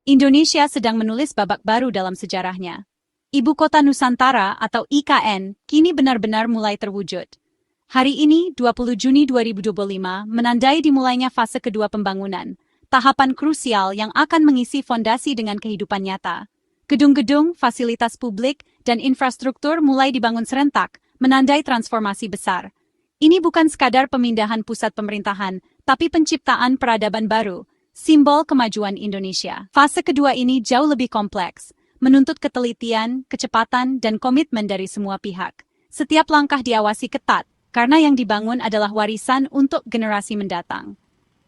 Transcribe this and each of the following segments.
Indonesia sedang menulis babak baru dalam sejarahnya. Ibu Kota Nusantara atau IKN kini benar-benar mulai terwujud. Hari ini, 20 Juni 2025, menandai dimulainya fase kedua pembangunan, tahapan krusial yang akan mengisi fondasi dengan kehidupan nyata. Gedung-gedung, fasilitas publik, dan infrastruktur mulai dibangun serentak, menandai transformasi besar. Ini bukan sekadar pemindahan pusat pemerintahan, tapi penciptaan peradaban baru, simbol kemajuan Indonesia. Fase kedua ini jauh lebih kompleks, menuntut ketelitian, kecepatan, dan komitmen dari semua pihak. Setiap langkah diawasi ketat, karena yang dibangun adalah warisan untuk generasi mendatang.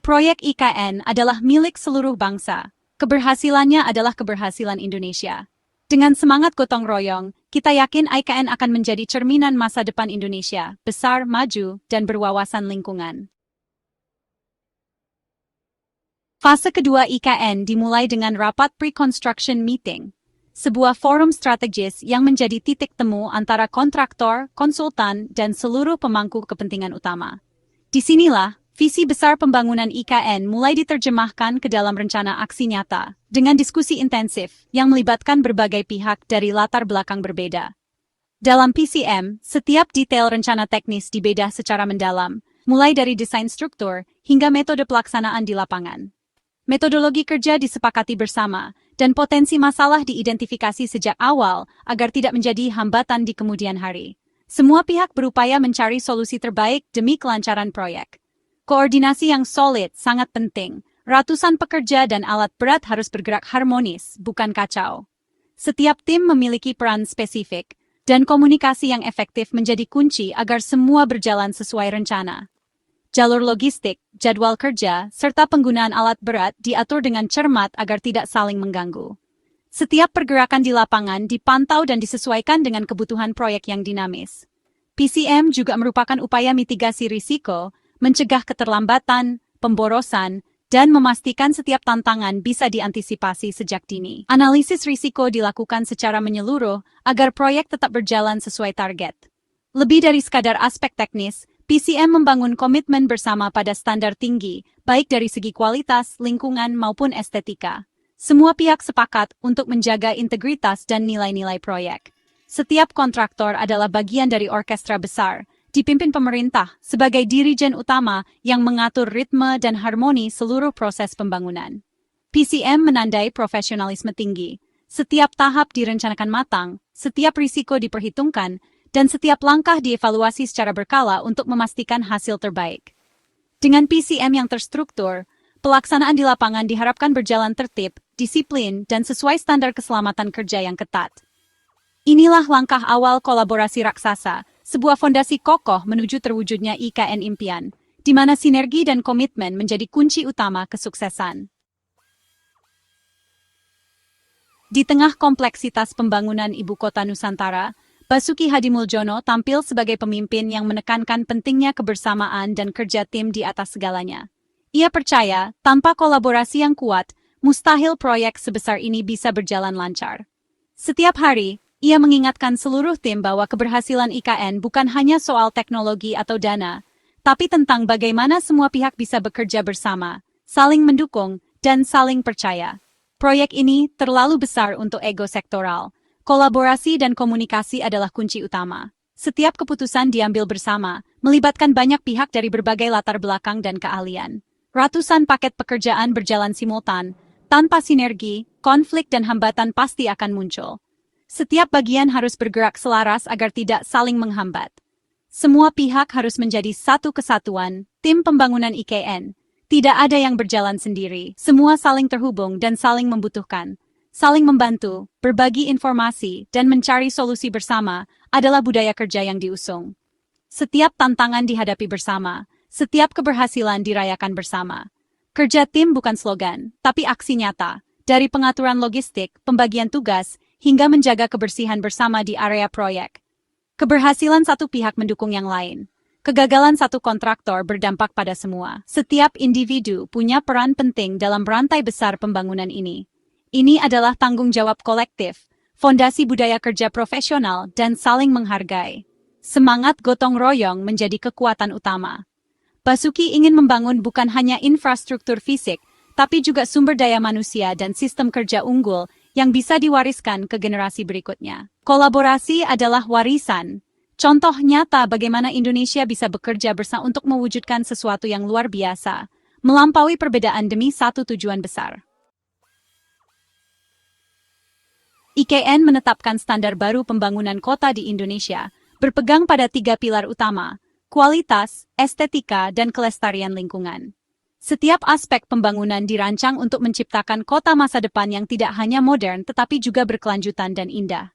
Proyek IKN adalah milik seluruh bangsa. Keberhasilannya adalah keberhasilan Indonesia. Dengan semangat gotong royong, kita yakin IKN akan menjadi cerminan masa depan Indonesia, besar, maju, dan berwawasan lingkungan. Fase kedua IKN dimulai dengan rapat pre-construction meeting, sebuah forum strategis yang menjadi titik temu antara kontraktor, konsultan, dan seluruh pemangku kepentingan utama. Disinilah, visi besar pembangunan IKN mulai diterjemahkan ke dalam rencana aksi nyata, dengan diskusi intensif yang melibatkan berbagai pihak dari latar belakang berbeda. Dalam PCM, setiap detail rencana teknis dibedah secara mendalam, mulai dari desain struktur hingga metode pelaksanaan di lapangan. Metodologi kerja disepakati bersama, dan potensi masalah diidentifikasi sejak awal agar tidak menjadi hambatan di kemudian hari. Semua pihak berupaya mencari solusi terbaik demi kelancaran proyek. Koordinasi yang solid sangat penting. Ratusan pekerja dan alat berat harus bergerak harmonis, bukan kacau. Setiap tim memiliki peran spesifik, dan komunikasi yang efektif menjadi kunci agar semua berjalan sesuai rencana. Jalur logistik, jadwal kerja, serta penggunaan alat berat diatur dengan cermat agar tidak saling mengganggu. Setiap pergerakan di lapangan dipantau dan disesuaikan dengan kebutuhan proyek yang dinamis. PCM juga merupakan upaya mitigasi risiko, mencegah keterlambatan, pemborosan, dan memastikan setiap tantangan bisa diantisipasi sejak dini. Analisis risiko dilakukan secara menyeluruh agar proyek tetap berjalan sesuai target. Lebih dari sekadar aspek teknis, PCM membangun komitmen bersama pada standar tinggi, baik dari segi kualitas, lingkungan, maupun estetika. Semua pihak sepakat untuk menjaga integritas dan nilai-nilai proyek. Setiap kontraktor adalah bagian dari orkestra besar, dipimpin pemerintah sebagai dirijen utama yang mengatur ritme dan harmoni seluruh proses pembangunan. PCM menandai profesionalisme tinggi. Setiap tahap direncanakan matang, setiap risiko diperhitungkan, dan setiap langkah dievaluasi secara berkala untuk memastikan hasil terbaik. Dengan PCM yang terstruktur, pelaksanaan di lapangan diharapkan berjalan tertib, disiplin, dan sesuai standar keselamatan kerja yang ketat. Inilah langkah awal kolaborasi raksasa, sebuah fondasi kokoh menuju terwujudnya IKN impian, di mana sinergi dan komitmen menjadi kunci utama kesuksesan. Di tengah kompleksitas pembangunan Ibu Kota Nusantara, Basuki Hadimuljono tampil sebagai pemimpin yang menekankan pentingnya kebersamaan dan kerja tim di atas segalanya. Ia percaya, tanpa kolaborasi yang kuat, mustahil proyek sebesar ini bisa berjalan lancar. Setiap hari, ia mengingatkan seluruh tim bahwa keberhasilan IKN bukan hanya soal teknologi atau dana, tapi tentang bagaimana semua pihak bisa bekerja bersama, saling mendukung, dan saling percaya. Proyek ini terlalu besar untuk ego sektoral. Kolaborasi dan komunikasi adalah kunci utama. Setiap keputusan diambil bersama, melibatkan banyak pihak dari berbagai latar belakang dan keahlian. Ratusan paket pekerjaan berjalan simultan, tanpa sinergi, konflik dan hambatan pasti akan muncul. Setiap bagian harus bergerak selaras agar tidak saling menghambat. Semua pihak harus menjadi satu kesatuan, tim pembangunan IKN. Tidak ada yang berjalan sendiri, semua saling terhubung dan saling membutuhkan. Saling membantu, berbagi informasi, dan mencari solusi bersama adalah budaya kerja yang diusung. Setiap tantangan dihadapi bersama, setiap keberhasilan dirayakan bersama. Kerja tim bukan slogan, tapi aksi nyata, dari pengaturan logistik, pembagian tugas, hingga menjaga kebersihan bersama di area proyek. Keberhasilan satu pihak mendukung yang lain. Kegagalan satu kontraktor berdampak pada semua. Setiap individu punya peran penting dalam rantai besar pembangunan ini. Ini adalah tanggung jawab kolektif, fondasi budaya kerja profesional, dan saling menghargai. Semangat gotong royong menjadi kekuatan utama. Basuki ingin membangun bukan hanya infrastruktur fisik, tapi juga sumber daya manusia dan sistem kerja unggul yang bisa diwariskan ke generasi berikutnya. Kolaborasi adalah warisan. Contoh nyata bagaimana Indonesia bisa bekerja bersama untuk mewujudkan sesuatu yang luar biasa, melampaui perbedaan demi satu tujuan besar. IKN menetapkan standar baru pembangunan kota di Indonesia, berpegang pada 3 pilar utama, kualitas, estetika, dan kelestarian lingkungan. Setiap aspek pembangunan dirancang untuk menciptakan kota masa depan yang tidak hanya modern tetapi juga berkelanjutan dan indah.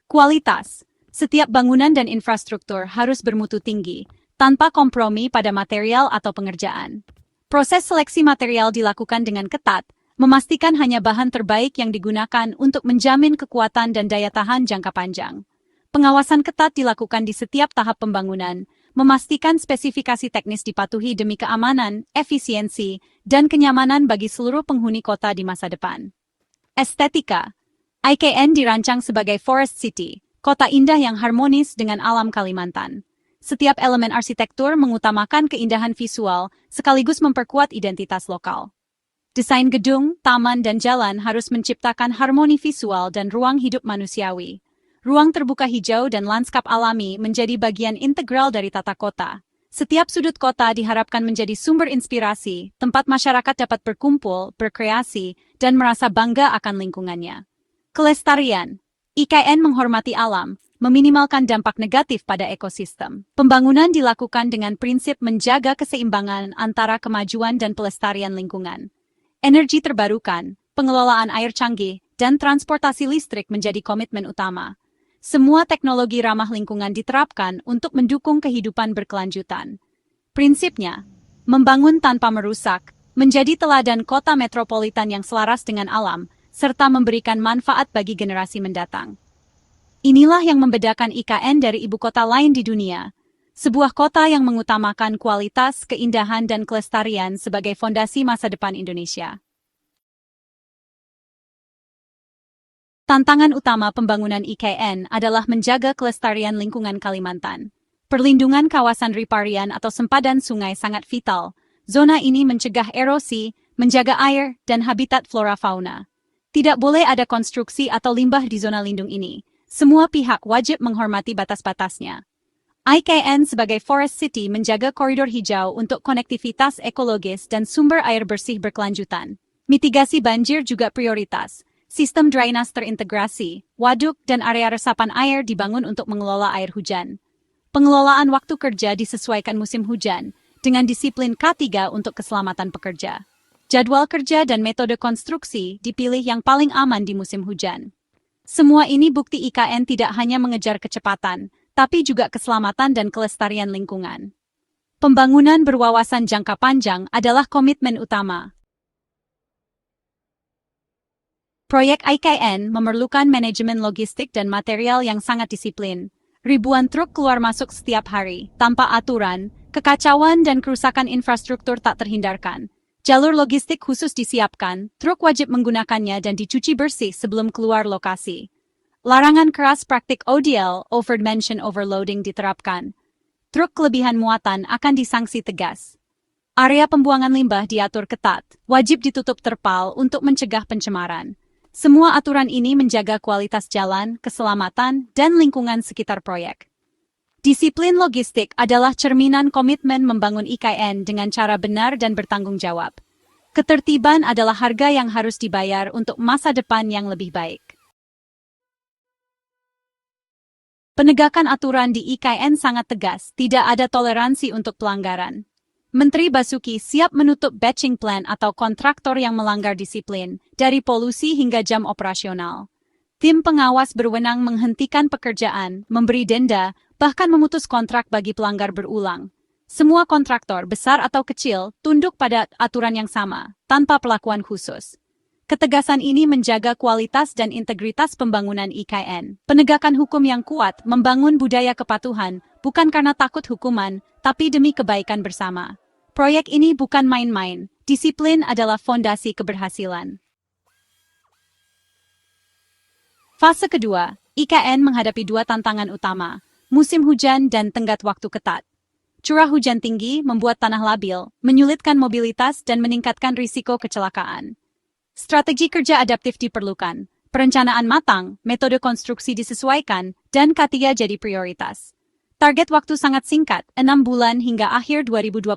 Kualitas. Setiap bangunan dan infrastruktur harus bermutu tinggi, tanpa kompromi pada material atau pengerjaan. Proses seleksi material dilakukan dengan ketat, memastikan hanya bahan terbaik yang digunakan untuk menjamin kekuatan dan daya tahan jangka panjang. Pengawasan ketat dilakukan di setiap tahap pembangunan, memastikan spesifikasi teknis dipatuhi demi keamanan, efisiensi, dan kenyamanan bagi seluruh penghuni kota di masa depan. Estetika. IKN dirancang sebagai Forest City, kota indah yang harmonis dengan alam Kalimantan. Setiap elemen arsitektur mengutamakan keindahan visual sekaligus memperkuat identitas lokal. Desain gedung, taman, dan jalan harus menciptakan harmoni visual dan ruang hidup manusiawi. Ruang terbuka hijau dan lanskap alami menjadi bagian integral dari tata kota. Setiap sudut kota diharapkan menjadi sumber inspirasi, tempat masyarakat dapat berkumpul, berkreasi, dan merasa bangga akan lingkungannya. Kelestarian. IKN menghormati alam, meminimalkan dampak negatif pada ekosistem. Pembangunan dilakukan dengan prinsip menjaga keseimbangan antara kemajuan dan pelestarian lingkungan. Energi terbarukan, pengelolaan air canggih, dan transportasi listrik menjadi komitmen utama. Semua teknologi ramah lingkungan diterapkan untuk mendukung kehidupan berkelanjutan. Prinsipnya, membangun tanpa merusak, menjadi teladan kota metropolitan yang selaras dengan alam, serta memberikan manfaat bagi generasi mendatang. Inilah yang membedakan IKN dari ibu kota lain di dunia. Sebuah kota yang mengutamakan kualitas, keindahan, dan kelestarian sebagai fondasi masa depan Indonesia. Tantangan utama pembangunan IKN adalah menjaga kelestarian lingkungan Kalimantan. Perlindungan kawasan riparian atau sempadan sungai sangat vital. Zona ini mencegah erosi, menjaga air, dan habitat flora-fauna. Tidak boleh ada konstruksi atau limbah di zona lindung ini. Semua pihak wajib menghormati batas-batasnya. IKN sebagai Forest City menjaga koridor hijau untuk konektivitas ekologis dan sumber air bersih berkelanjutan. Mitigasi banjir juga prioritas. Sistem drainase terintegrasi, waduk, dan area resapan air dibangun untuk mengelola air hujan. Pengelolaan waktu kerja disesuaikan musim hujan, dengan disiplin K3 untuk keselamatan pekerja. Jadwal kerja dan metode konstruksi dipilih yang paling aman di musim hujan. Semua ini bukti IKN tidak hanya mengejar kecepatan, tapi juga keselamatan dan kelestarian lingkungan. Pembangunan berwawasan jangka panjang adalah komitmen utama. Proyek IKN memerlukan manajemen logistik dan material yang sangat disiplin. Ribuan truk keluar masuk setiap hari, tanpa aturan, kekacauan dan kerusakan infrastruktur tak terhindarkan. Jalur logistik khusus disiapkan, truk wajib menggunakannya dan dicuci bersih sebelum keluar lokasi. Larangan keras praktik ODL, Overdimension Dimension Overloading diterapkan. Truk kelebihan muatan akan disangsi tegas. Area pembuangan limbah diatur ketat, wajib ditutup terpal untuk mencegah pencemaran. Semua aturan ini menjaga kualitas jalan, keselamatan, dan lingkungan sekitar proyek. Disiplin logistik adalah cerminan komitmen membangun IKN dengan cara benar dan bertanggung jawab. Ketertiban adalah harga yang harus dibayar untuk masa depan yang lebih baik. Penegakan aturan di IKN sangat tegas, tidak ada toleransi untuk pelanggaran. Menteri Basuki siap menutup batching plan atau kontraktor yang melanggar disiplin, dari polusi hingga jam operasional. Tim pengawas berwenang menghentikan pekerjaan, memberi denda, bahkan memutus kontrak bagi pelanggar berulang. Semua kontraktor, besar atau kecil, tunduk pada aturan yang sama, tanpa perlakuan khusus. Ketegasan ini menjaga kualitas dan integritas pembangunan IKN. Penegakan hukum yang kuat membangun budaya kepatuhan, bukan karena takut hukuman, tapi demi kebaikan bersama. Proyek ini bukan main-main, disiplin adalah fondasi keberhasilan. Fase kedua, IKN menghadapi dua tantangan utama, musim hujan dan tenggat waktu ketat. Curah hujan tinggi membuat tanah labil, menyulitkan mobilitas dan meningkatkan risiko kecelakaan. Strategi kerja adaptif diperlukan, perencanaan matang, metode konstruksi disesuaikan, dan K3 jadi prioritas. Target waktu sangat singkat, 6 bulan hingga akhir 2025,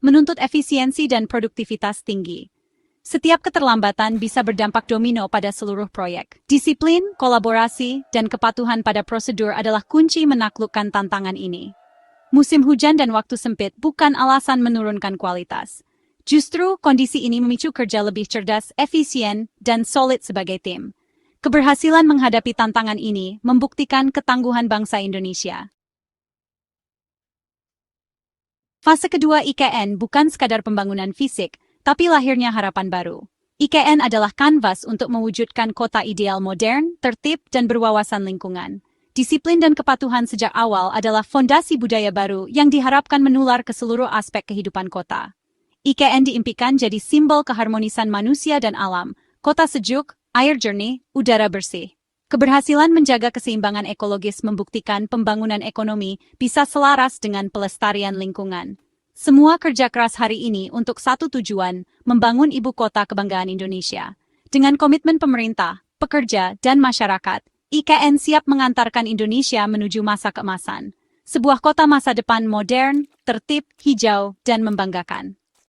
menuntut efisiensi dan produktivitas tinggi. Setiap keterlambatan bisa berdampak domino pada seluruh proyek. Disiplin, kolaborasi, dan kepatuhan pada prosedur adalah kunci menaklukkan tantangan ini. Musim hujan dan waktu sempit bukan alasan menurunkan kualitas. Justru kondisi ini memicu kerja lebih cerdas, efisien, dan solid sebagai tim. Keberhasilan menghadapi tantangan ini membuktikan ketangguhan bangsa Indonesia. Fase kedua IKN bukan sekadar pembangunan fisik, tapi lahirnya harapan baru. IKN adalah kanvas untuk mewujudkan kota ideal modern, tertib, dan berwawasan lingkungan. Disiplin dan kepatuhan sejak awal adalah fondasi budaya baru yang diharapkan menular ke seluruh aspek kehidupan kota. IKN diimpikan jadi simbol keharmonisan manusia dan alam, kota sejuk, air jernih, udara bersih. Keberhasilan menjaga keseimbangan ekologis membuktikan pembangunan ekonomi bisa selaras dengan pelestarian lingkungan. Semua kerja keras hari ini untuk satu tujuan, membangun ibu kota kebanggaan Indonesia. Dengan komitmen pemerintah, pekerja, dan masyarakat, IKN siap mengantarkan Indonesia menuju masa keemasan. Sebuah kota masa depan modern, tertib, hijau, dan membanggakan.